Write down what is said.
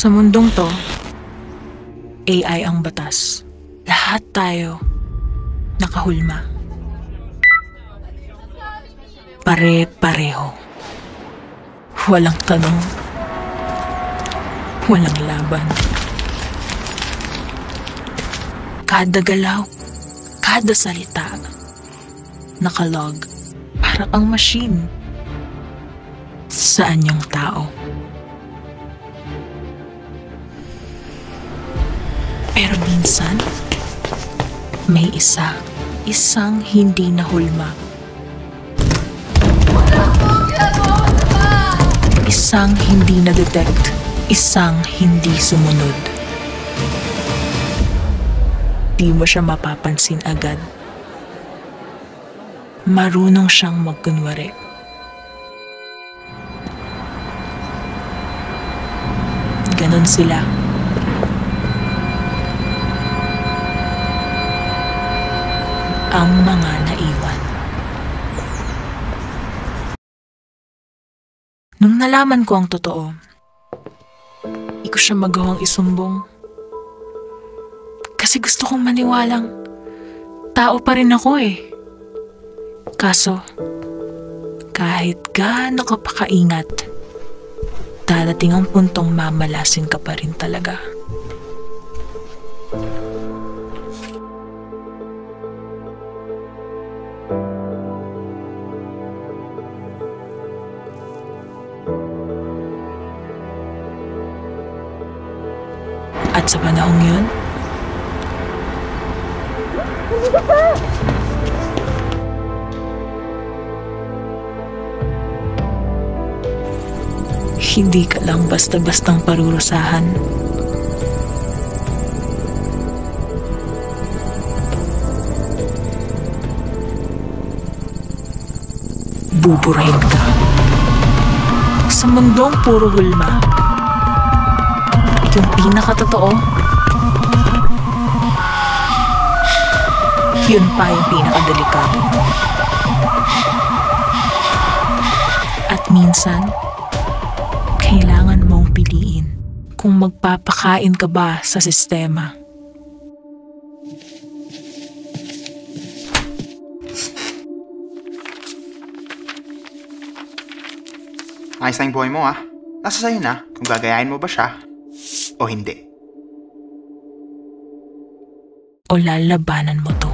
Sa mundong to, AI ang batas. Lahat tayo nakahulma. Pare-pareho. Walang tanong. Walang laban. Kada galaw, kada salita, nakalog para kang machine. Saan yung tao? Pero minsan, may isang hindi nahulma. Isang hindi na-detect, isang hindi sumunod. Di mo siya mapapansin agad. Marunong siyang magkunwari. Ganon sila. Ang mga naiwan. Nung nalaman ko ang totoo, di ko siya magawang isumbong. Kasi gusto kong maniwalang tao pa rin ako eh. Kaso, kahit gaano ka pa kaingat, dadating ang puntong mamalasin ka pa rin talaga. At sa panahong yun, hindi ka lang basta-bastang parurusahan. Buburahin ka. Sa mundong puro hulma, yung pinakatotoo, yun pa yung pinakadelikado. At minsan, kailangan mong piliin kung magpapakain ka ba sa sistema. Ayos na yung buhay mo ah. Nasa sa'yo na kung gagayahin mo ba siya o hindi. O lalabanan mo to.